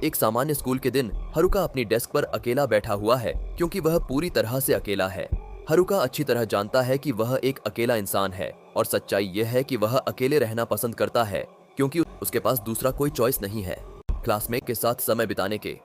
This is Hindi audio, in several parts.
एक सामान्य स्कूल के दिन हरुका अपनी डेस्क पर अकेला बैठा हुआ है क्योंकि वह पूरी तरह से अकेला है। हरुका अच्छी तरह जानता है कि वह एक अकेला इंसान है और सच्चाई यह है कि वह अकेले रहना पसंद करता है क्योंकि उसके पास दूसरा कोई चॉइस नहीं है क्लासमेट के साथ समय बिताने के,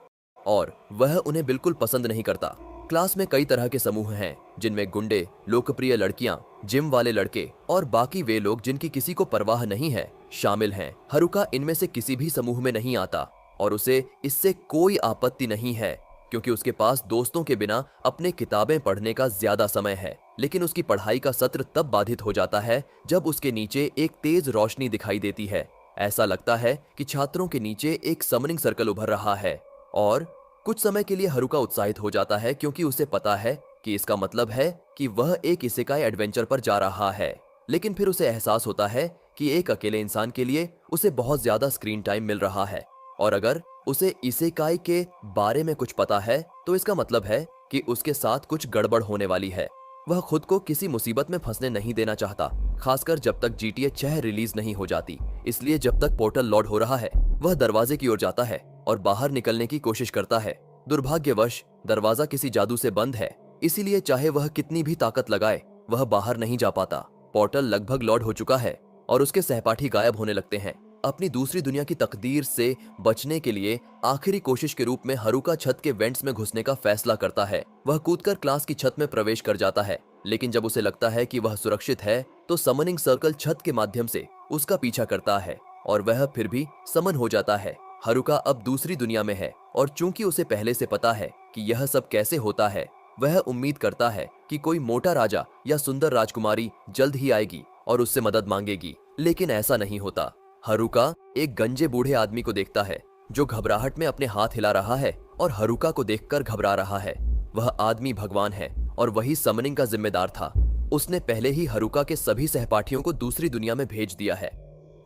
और वह उन्हें बिल्कुल पसंद नहीं करता। क्लास में कई तरह के समूह हैं जिनमें गुंडे, लोकप्रिय लड़कियां, जिम वाले लड़के और बाकी वे लोग जिनकी किसी को परवाह नहीं है शामिल हैं। हरुका इनमें से किसी भी समूह में नहीं आता और उसे इससे कोई आपत्ति नहीं है क्योंकि उसके पास दोस्तों के बिना अपने किताबें पढ़ने का ज्यादा समय है। लेकिन उसकी पढ़ाई का सत्र तब बाधित हो जाता है जब उसके नीचे एक तेज रोशनी दिखाई देती है। ऐसा लगता है कि छात्रों के नीचे एक समनिंग सर्कल उभर रहा है और कुछ समय के लिए हरुका उत्साहित हो जाता है क्योंकि उसे पता है कि इसका मतलब है कि वह एक इसेकाई एडवेंचर पर जा रहा है। लेकिन फिर उसे एहसास होता है कि एक अकेले इंसान के लिए उसे बहुत ज्यादा स्क्रीन टाइम मिल रहा है और अगर उसे इसेकाई के बारे में कुछ पता है तो इसका मतलब है कि उसके साथ कुछ गड़बड़ होने वाली है। वह खुद को किसी मुसीबत में फंसने नहीं देना चाहता, खासकर जब तक GTA 6 रिलीज नहीं हो जाती। इसलिए जब तक पोर्टल लोड हो रहा है वह दरवाजे की ओर जाता है और बाहर निकलने की कोशिश करता है। दुर्भाग्यवश दरवाजा किसी जादू से बंद है, इसीलिए चाहे वह कितनी भी ताकत लगाए वह बाहर नहीं जा पाता। पोर्टल लगभग लोड हो चुका है और उसके सहपाठी गायब होने लगते हैं। अपनी दूसरी दुनिया की तकदीर से बचने के लिए आखिरी कोशिश के रूप में हरुका छत के वेंट्स में घुसने का फैसला करता है। वह कूदकर क्लास की छत में प्रवेश कर जाता है, लेकिन जब उसे लगता है कि वह सुरक्षित है तो समनिंग सर्कल छत के माध्यम से उसका पीछा करता है और वह फिर भी समन हो जाता है। हरुका अब दूसरी दुनिया में है और चूंकि उसे पहले से पता है कि यह सब कैसे होता है, वह उम्मीद करता है कि कोई मोटा राजा या सुंदर राजकुमारी जल्द ही आएगी और उससे मदद मांगेगी, लेकिन ऐसा नहीं होता। हरुका एक गंजे बूढ़े आदमी को देखता है जो घबराहट में अपने हाथ हिला रहा है और हरुका को देखकर घबरा रहा है। वह आदमी भगवान है और वही समनिंग का जिम्मेदार था। उसने पहले ही हरुका के सभी सहपाठियों को दूसरी दुनिया में भेज दिया है,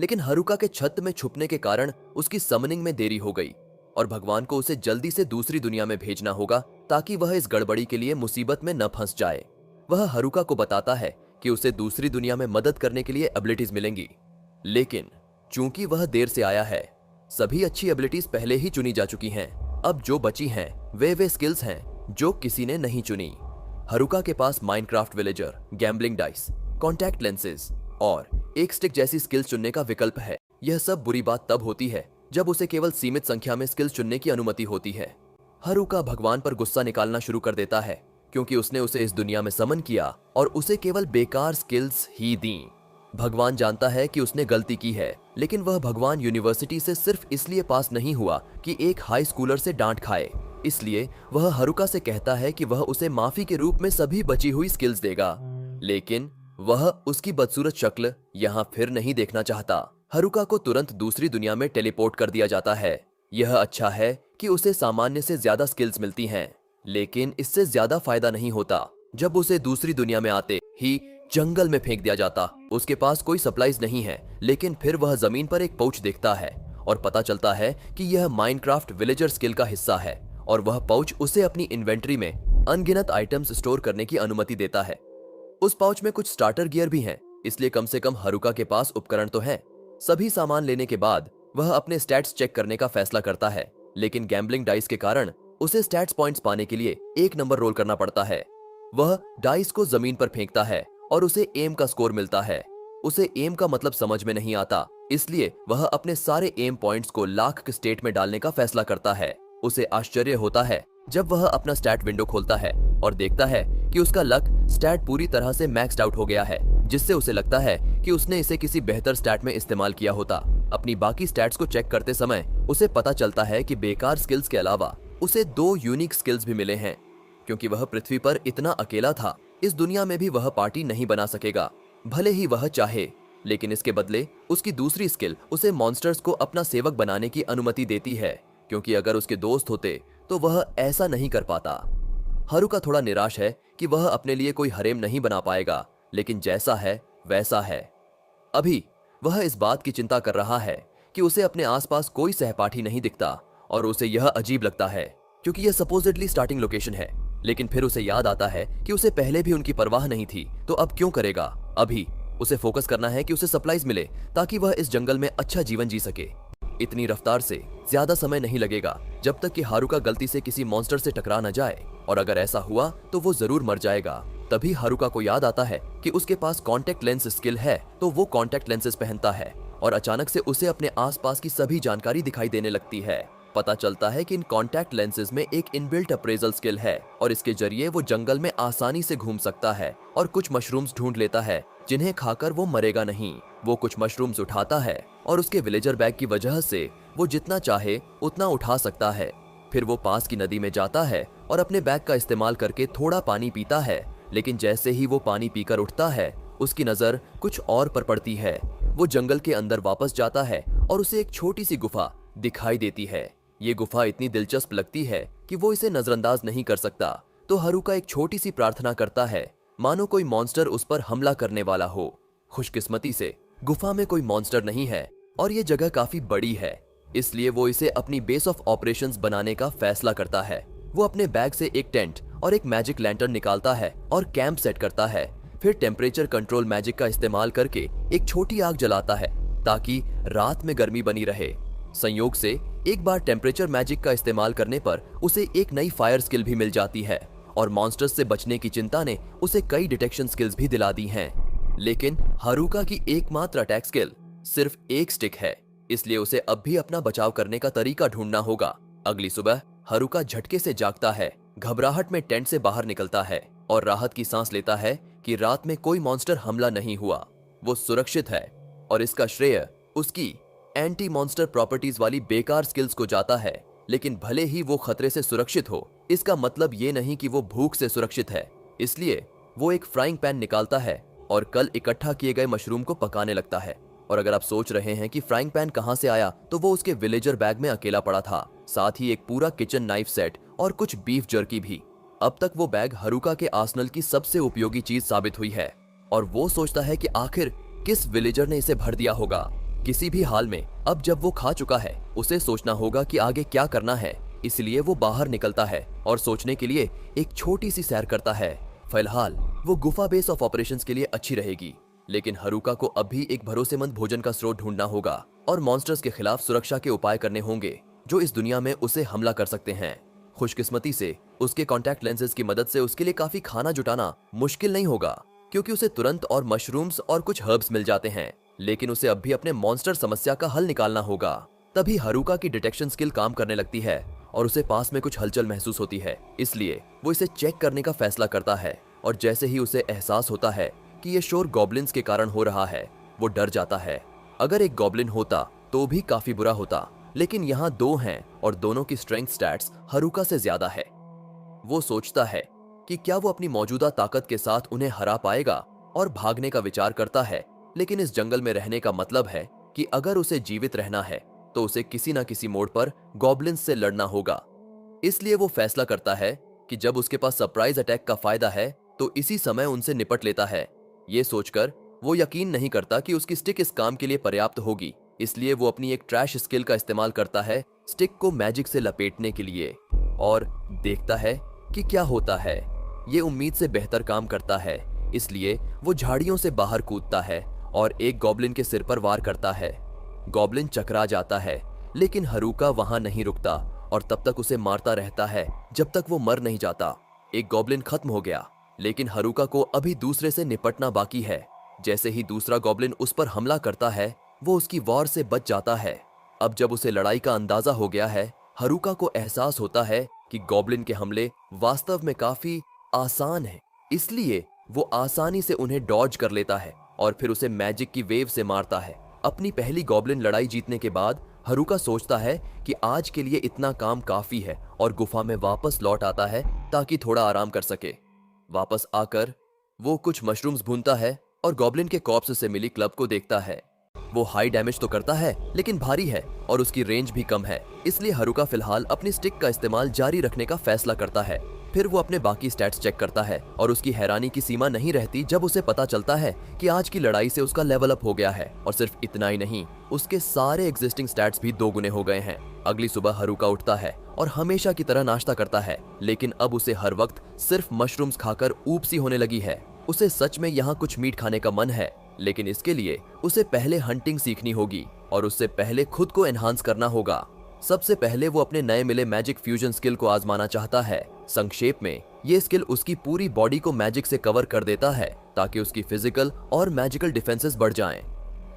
लेकिन हरुका के छत में छुपने के कारण उसकी समनिंग में देरी हो गई और भगवान को उसे जल्दी से दूसरी दुनिया में भेजना होगा ताकि वह इस गड़बड़ी के लिए मुसीबत में न फंस जाए। वह हरुका को बताता है कि उसे दूसरी दुनिया में मदद करने के लिए एबिलिटीज मिलेंगी, लेकिन चूंकि वह देर से आया है, सभी अच्छी एबिलिटीज पहले ही चुनी जा चुकी हैं। अब जो बची हैं वे स्किल्स हैं जो किसी ने नहीं चुनी। हरुका के पास Minecraft villager, gambling dice, contact lenses और एक स्टिक जैसी स्किल्स चुनने का विकल्प है। यह सब बुरी बात तब होती है जब उसे केवल सीमित संख्या में स्किल्स चुनने की अनुमति होती है। हरुका भगवान पर गुस्सा निकालना शुरू कर देता है क्योंकि उसने उसे इस दुनिया में समन किया और उसे केवल बेकार स्किल्स ही दी। भगवान जानता है कि उसने गलती की है, लेकिन वह भगवान यूनिवर्सिटी से सिर्फ इसलिए पास नहीं हुआ कि एक हाई स्कूलर से डांट खाए। इसलिए वह हरुका से कहता है कि वह उसे माफी के रूप में सभी बची हुई स्किल्स देगा, लेकिन वह उसकी बदसूरत शक्ल यहाँ फिर नहीं देखना चाहता। हरुका को तुरंत दूसरी दुनिया में टेलीपोर्ट कर दिया जाता है। यह अच्छा है कि उसे सामान्य से ज्यादा स्किल्स मिलती हैं, लेकिन इससे ज्यादा फायदा नहीं होता जब उसे दूसरी दुनिया में आते ही जंगल में फेंक दिया जाता। उसके पास कोई सप्लाईज नहीं है, लेकिन फिर वह जमीन पर एक पाउच देखता है और पता चलता है कि यह माइनक्राफ्ट विलेजर स्किल का हिस्सा है और वह पाउच उसे अपनी इन्वेंट्री में अनगिनत आइटम्स स्टोर करने की अनुमति देता है। उस पाउच में कुछ स्टार्टर गियर भी हैं, इसलिए कम से कम हरुका के पास उपकरण तो हैं। सभी सामान लेने के बाद वह अपने स्टैट्स चेक करने का फैसला करता है, लेकिन गैम्बलिंग डाइस के कारण उसे स्टैट्स पॉइंट्स पाने के लिए 1 नंबर रोल करना पड़ता है। वह डाइस को जमीन पर फेंकता है और उसे एम का स्कोर मिलता है। उसे एम का मतलब समझ में नहीं आता, इसलिए वह अपने सारे एम पॉइंट्स को लाख के स्टेट में डालने का फैसला करता है। उसे आश्चर्य होता है जब वह अपना स्टैट विंडो खोलता है और देखता है कि उसका लक स्टैट पूरी तरह से मैक्स्ड आउट हो गया है, जिससे उसे लगता है कि उसने इसे किसी बेहतर स्टैट में इस्तेमाल किया होता। अपनी बाकी स्टैट्स को चेक करते समय उसे पता चलता है कि बेकार स्किल्स के अलावा उसे 2 यूनिक स्किल्स भी मिले हैं। क्योंकि वह पृथ्वी पर इतना अकेला था, इस दुनिया में भी वह पार्टी नहीं बना सकेगा, भले ही वह चाहे। लेकिन इसके बदले उसकी दूसरी स्किल उसे मॉन्स्टर्स को अपना सेवक बनाने की अनुमति देती है, क्योंकि अगर उसके दोस्त होते तो वह ऐसा नहीं कर पाता। हरुका थोड़ा निराश है कि वह अपने लिए कोई हरेम नहीं बना पाएगा, लेकिन जैसा है वैसा है। अभी वह इस बात की चिंता कर रहा है कि उसे अपने आसपास कोई सहपाठी नहीं दिखता और उसे यह अजीब लगता है क्योंकि यह सपोजिटली स्टार्टिंग लोकेशन है। लेकिन फिर उसे याद आता है कि उसे पहले भी उनकी परवाह नहीं थी, तो अब क्यों करेगा। अभी उसे फोकस करना है कि उसे सप्लाईज मिले ताकि वह इस जंगल में अच्छा जीवन जी सके। इतनी रफ्तार से ज्यादा समय नहीं लगेगा जब तक कि हारुका गलती से किसी मॉन्स्टर से टकरा न जाए, और अगर ऐसा हुआ तो वो जरूर मर जाएगा। तभी हारुका को याद आता है कि उसके पास कॉन्टेक्ट लेंस स्किल है, तो वो कॉन्टेक्ट लेंसेज पहनता है और अचानक से उसे अपने आसपास की सभी जानकारी दिखाई देने लगती है। पता चलता है कि इन कॉन्टैक्ट लेंसेज में एक इनबिल्ट अप्रेजल स्किल है और इसके जरिए वो जंगल में आसानी से घूम सकता है और कुछ मशरूम्स ढूंढ लेता है जिन्हें खाकर वो मरेगा नहीं। वो कुछ मशरूम्स उठाता है और उसके विलेजर बैग की वजह से वो जितना चाहे उतना उठा सकता है। फिर वो पास की नदी में जाता है और अपने बैग का इस्तेमाल करके थोड़ा पानी पीता है, लेकिन जैसे ही वो पानी पीकर उठता है उसकी नजर कुछ और पर पड़ती है। वो जंगल के अंदर वापस जाता है और उसे एक छोटी सी गुफा दिखाई देती है। ये गुफा इतनी दिलचस्प लगती है कि वो इसे नजरअंदाज नहीं कर सकता। तो हारुका एक छोटी सी प्रार्थना करता है, मानो कोई मॉन्स्टर उस पर हमला करने वाला हो। खुशकिस्मती से गुफा में कोई मॉन्स्टर नहीं है और ये जगह काफी बड़ी है, इसलिए वो इसे अपनी बेस ऑफ ऑपरेशंस बनाने का फैसला करता है। वो अपने बैग से एक टेंट और एक मैजिक लैंटर्न निकालता है और कैंप सेट करता है। फिर टेम्परेचर कंट्रोल मैजिक का इस्तेमाल करके एक छोटी आग जलाता है ताकि रात में गर्मी बनी रहे। संयोग से एक बार टेम्परेचर मैजिक का इस्तेमाल करने पर उसे एक नई फायर स्किल भी मिल जाती है और मॉन्स्टर्स से बचने की चिंता ने उसे कई डिटेक्शन स्किल्स भी दिला दी हैं। लेकिन हारुका की एकमात्र अटैक स्किल सिर्फ एक स्टिक है, इसलिए उसे अब भी अपना बचाव करने का तरीका ढूंढना होगा। अगली सुबह हारुका झटके से जागता है, घबराहट में टेंट से बाहर निकलता है और राहत की सांस लेता है कि रात में कोई मॉन्स्टर हमला नहीं हुआ, वो सुरक्षित है। और इसका श्रेय उसकी एंटी मॉन्स्टर प्रॉपर्टीज वाली बेकार स्किल्स को जाता है। लेकिन भले ही वो खतरे से सुरक्षित हो, इसका मतलब ये नहीं कि वो भूख से सुरक्षित है। इसलिए वो एक फ्राइंग पैन निकालता है और कल इकट्ठा किए गए मशरूम को पकाने लगता है। और अगर आप सोच रहे हैं कि फ्राइंग पैन कहां से आया, तो वो उसके विलेजर बैग में अकेला पड़ा था, साथ ही एक पूरा किचन नाइफ सेट और कुछ बीफ जर्की भी। अब तक वो बैग हारुका के आर्सेनल की सबसे उपयोगी चीज साबित हुई है और वो सोचता है कि आखिर किस विलेजर ने इसे भर दिया होगा। किसी भी हाल में अब जब वो खा चुका है, उसे सोचना होगा कि आगे क्या करना है। इसलिए वो बाहर निकलता है और सोचने के लिए एक छोटी सी सैर करता है। फिलहाल वो गुफा बेस ऑफ ऑपरेशंस के लिए अच्छी रहेगी, लेकिन हारुका को अब भी एक भरोसेमंद भोजन का स्रोत ढूंढना होगा और मॉन्स्टर्स के खिलाफ सुरक्षा के उपाय करने होंगे जो इस दुनिया में उसे हमला कर सकते हैं। खुशकिस्मती से उसके कॉन्टैक्ट लेंसेज की मदद से उसके लिए काफी खाना जुटाना मुश्किल नहीं होगा, क्योंकि उसे तुरंत और मशरूम्स और कुछ हर्ब्स मिल जाते हैं। लेकिन उसे अब भी अपने मॉन्स्टर समस्या का हल निकालना होगा। तभी हारुका की डिटेक्शन स्किल काम करने लगती है और उसे पास में कुछ हलचल महसूस होती है, इसलिए वो इसे चेक करने का फैसला करता है। और जैसे ही उसे एहसास होता है कि ये शोर गॉब्लिन्स के कारण हो रहा है, वो डर जाता है। अगर एक गॉब्लिन होता तो भी काफी बुरा होता, लेकिन यहाँ दो हैं और दोनों की स्ट्रेंथ स्टैट्स हारुका से ज्यादा है। वो सोचता है कि क्या वो अपनी मौजूदा ताकत के साथ उन्हें हरा पाएगा और भागने का विचार करता है। लेकिन इस जंगल में रहने का मतलब है कि अगर उसे जीवित रहना है तो उसे किसी न किसी मोड़ पर गॉब्लिन्स से लड़ना होगा। इसलिए वो फैसला करता है कि जब उसके पास सरप्राइज अटैक का फायदा है तो इसी समय उनसे निपट लेता है। ये सोचकर वो यकीन नहीं करता कि उसकी स्टिक इस काम के लिए पर्याप्त होगी, इसलिए वो अपनी एक ट्रैश स्किल का इस्तेमाल करता है स्टिक को मैजिक से लपेटने के लिए और देखता है कि क्या होता है। ये उम्मीद से बेहतर काम करता है, इसलिए वो झाड़ियों से बाहर कूदता है और एक गॉब्लिन के सिर पर वार करता है। गॉब्लिन चकरा जाता है, लेकिन हारुका वहां नहीं रुकता और तब तक उसे मारता रहता है जब तक वो मर नहीं जाता। एक गॉब्लिन खत्म हो गया, लेकिन हारुका को अभी दूसरे से निपटना बाकी है। जैसे ही दूसरा गॉब्लिन उस पर हमला करता है, वो उसकी वार से बच जाता है। अब जब उसे लड़ाई का अंदाजा हो गया है, हारुका को एहसास होता है कि गॉब्लिन के हमले वास्तव में काफी आसान हैं, इसलिए वो आसानी से उन्हें डॉज कर लेता है और फिर उसे मैजिक की वेव से मारता है। अपनी पहली गॉब्लिन लड़ाई जीतने के बाद हारुका सोचता है कि आज के लिए इतना काम काफी है और गुफा में वापस लौट आता है ताकि थोड़ा आराम कर सके। वापस आकर वो कुछ मशरूम्स भूनता है और गॉब्लिन के कॉर्प्स से मिली क्लब को देखता है। वो हाई डैमेज तो करता है, लेकिन भारी है और उसकी रेंज भी कम है, इसलिए हारुका फिलहाल अपनी स्टिक का इस्तेमाल जारी रखने का फैसला करता है। फिर वो अपने बाकी स्टैट्स चेक करता है और उसकी हैरानी की सीमा नहीं रहती जब उसे पता चलता है कि आज की लड़ाई से उसका लेवल अप हो गया है। और सिर्फ इतना ही नहीं, उसके सारे एग्जिस्टिंग स्टैट्स भी 2 गुने हो गए हैं। अगली सुबह हारुका उठता है और हमेशा की तरह नाश्ता करता है, लेकिन अब उसे हर वक्त सिर्फ मशरूम्स खाकर ऊब सी होने लगी है। उसे सच में यहाँ कुछ मीट खाने का मन है, लेकिन इसके लिए उसे पहले हंटिंग सीखनी होगी। और उससे पहले खुद को एनहांस करना होगा। सबसे पहले वो अपने नए मिले मैजिक फ्यूजन स्किल को आजमाना चाहता है। संक्षेप में ये स्किल उसकी पूरी बॉडी को मैजिक से कवर कर देता है ताकि उसकी फिजिकल और मैजिकल डिफेंसेस बढ़ जाएं।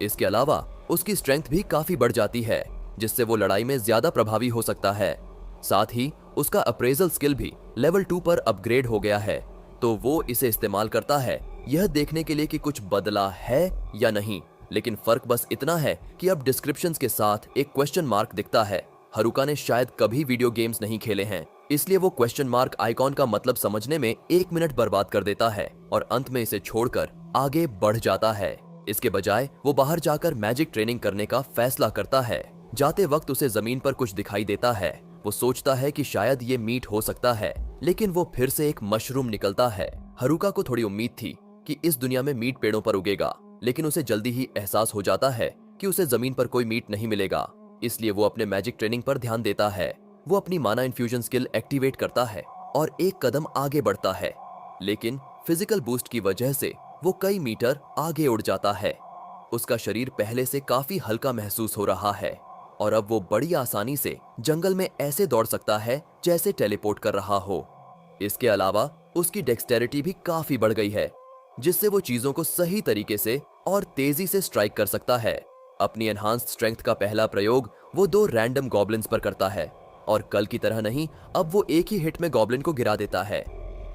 इसके अलावा उसकी स्ट्रेंथ भी काफी बढ़ जाती है, जिससे वो लड़ाई में ज्यादा प्रभावी हो सकता है। साथ ही उसका अप्रेजल स्किल भी लेवल 2 पर अपग्रेड हो गया है, तो वो इसे इस्तेमाल करता है यह देखने के लिए कि कुछ बदला है या नहीं। लेकिन फर्क बस इतना है कि अब डिस्क्रिप्शंस के साथ एक क्वेश्चन मार्क दिखता है। हरुका ने शायद कभी वीडियो गेम्स नहीं खेले हैं, इसलिए वो क्वेश्चन मार्क आइकॉन का मतलब समझने में 1 मिनट बर्बाद कर देता है और अंत में इसे छोड़कर आगे बढ़ जाता है। इसके बजाय वो बाहर जाकर मैजिक ट्रेनिंग करने का फैसला करता है। जाते वक्त उसे जमीन पर कुछ दिखाई देता है। वो सोचता है कि शायद ये मीट हो सकता है, लेकिन वो फिर से एक मशरूम निकलता है। हरुका को थोड़ी उम्मीद थी कि इस दुनिया में मीट पेड़ों पर उगेगा, लेकिन उसे जल्दी ही एहसास हो जाता है कि उसे जमीन पर कोई मीट नहीं मिलेगा। इसलिए वो अपने मैजिक ट्रेनिंग पर ध्यान देता है। वो अपनी माना इन्फ्यूजन स्किल एक्टिवेट करता है और एक कदम आगे बढ़ता है, लेकिन फिजिकल बूस्ट की वजह से वो कई मीटर आगे उड़ जाता है। उसका शरीर पहले से काफी हल्का महसूस हो रहा है और अब वो बड़ी आसानी से जंगल में ऐसे दौड़ सकता है जैसे टेलीपोर्ट कर रहा हो। इसके अलावा उसकी डेक्सटेरिटी भी काफी बढ़ गई है, जिससे वो चीजों को सही तरीके से और तेजी से स्ट्राइक कर सकता है। अपनी एनहांस्ड स्ट्रेंथ का पहला प्रयोग वो 2 रैंडम गॉब्लिन्स पर करता है और कल की तरह नहीं, अब वो एक ही हिट में गॉब्लिन को गिरा देता है।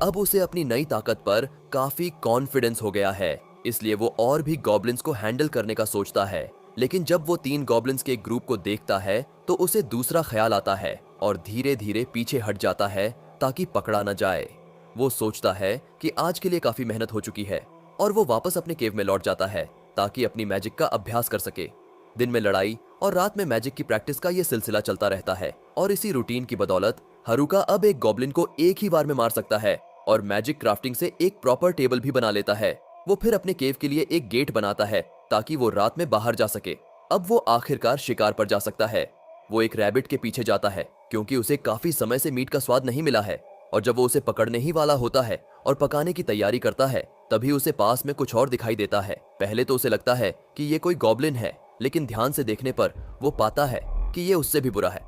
अब उसे अपनी नई ताकत पर काफी कॉन्फिडेंस हो गया है, इसलिए वो और भी गॉब्लिन्स को हैंडल करने का सोचता है। लेकिन जब वो 3 गॉब्लिन्स के एक ग्रुप को देखता है तो उसे दूसरा ख्याल आता है और धीरे धीरे पीछे हट जाता है ताकि पकड़ा न जाए। वो सोचता है कि आज के लिए काफी मेहनत हो चुकी है और वो वापस अपने केव में लौट जाता है ताकि अपनी मैजिक का अभ्यास कर सके। दिन में लड़ाई और रात में मैजिक की प्रैक्टिस का ये सिलसिला चलता रहता है और इसी रूटीन की बदौलत हरुका अब एक गॉब्लिन को एक ही बार में मार सकता है और मैजिक क्राफ्टिंग से एक प्रॉपर टेबल भी बना लेता है। वो फिर अपने केव के लिए एक गेट बनाता है ताकि वो रात में बाहर जा सके। अब वो आखिरकार शिकार पर जा सकता है। वो एक रैबिट के पीछे जाता है क्योंकि उसे काफी समय से मीट का स्वाद नहीं मिला है, और जब वो उसे पकड़ने ही वाला होता है और पकाने की तैयारी करता है तभी उसे पास में कुछ और दिखाई देता है। पहले तो उसे लगता है कि ये कोई गॉब्लिन है, लेकिन ध्यान से देखने पर वो पाता है कि ये उससे भी बुरा है।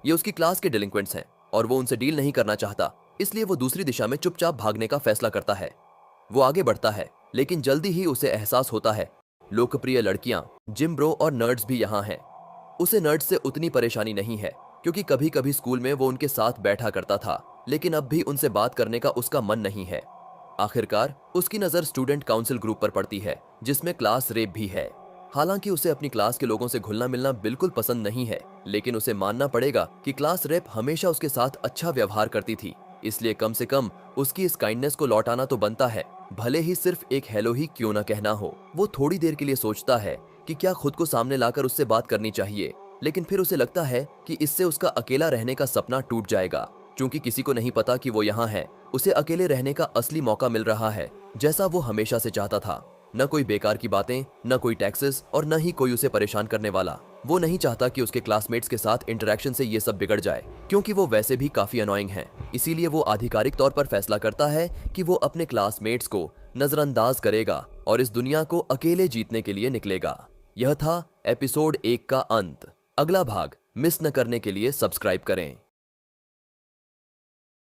ये उसकी क्लास के डिलिंक्वेंट्स हैं और वो उनसे डील नहीं करना चाहता, इसलिए वो दूसरी दिशा में चुपचाप भागने का फैसला करता है। वो आगे बढ़ता है, लेकिन जल्दी ही उसे एहसास होता है लोकप्रिय लड़कियां, जिम ब्रो और नर्ड्स भी यहाँ हैं। उसे नर्ड्स से उतनी परेशानी नहीं है क्योंकि कभी कभी स्कूल में वो उनके साथ बैठा करता था, लेकिन अब भी उनसे बात करने का उसका मन नहीं है। आखिरकार उसकी नजर स्टूडेंट काउंसिल ग्रुप पर पड़ती है जिसमें क्लास रेप भी है। हालांकि उसे अपनी क्लास के लोगों से घुलना मिलना बिल्कुल पसंद नहीं है, लेकिन उसे मानना पड़ेगा कि क्लास रेप हमेशा उसके साथ अच्छा व्यवहार करती थी, इसलिए कम से कम उसकी इस काइंडनेस को लौटाना तो बनता है, भले ही सिर्फ एक हेलो ही क्यों ना कहना हो। वो थोड़ी देर के लिए सोचता है कि क्या खुद को सामने लाकर उससे बात करनी चाहिए, लेकिन फिर उसे लगता है कि इससे उसका अकेला रहने का सपना टूट जाएगा। क्योंकि किसी को नहीं पता कि वो यहाँ है, उसे अकेले रहने का असली मौका मिल रहा है, जैसा वो हमेशा से चाहता था। न कोई बेकार की बातें, न कोई टैक्सेस और न ही कोई उसे परेशान करने वाला। वो नहीं चाहता कि उसके क्लासमेट्स के साथ इंटरेक्शन से ये सब बिगड़ जाए, क्योंकि वो वैसे भी काफी अनोइंग हैं। इसीलिए वो आधिकारिक तौर पर फैसला करता है कि वो अपने क्लासमेट्स को नजरअंदाज करेगा और इस दुनिया को अकेले जीतने के लिए निकलेगा। यह था एपिसोड 1 का अंत। अगला भाग मिस न करने के लिए सब्सक्राइब करें।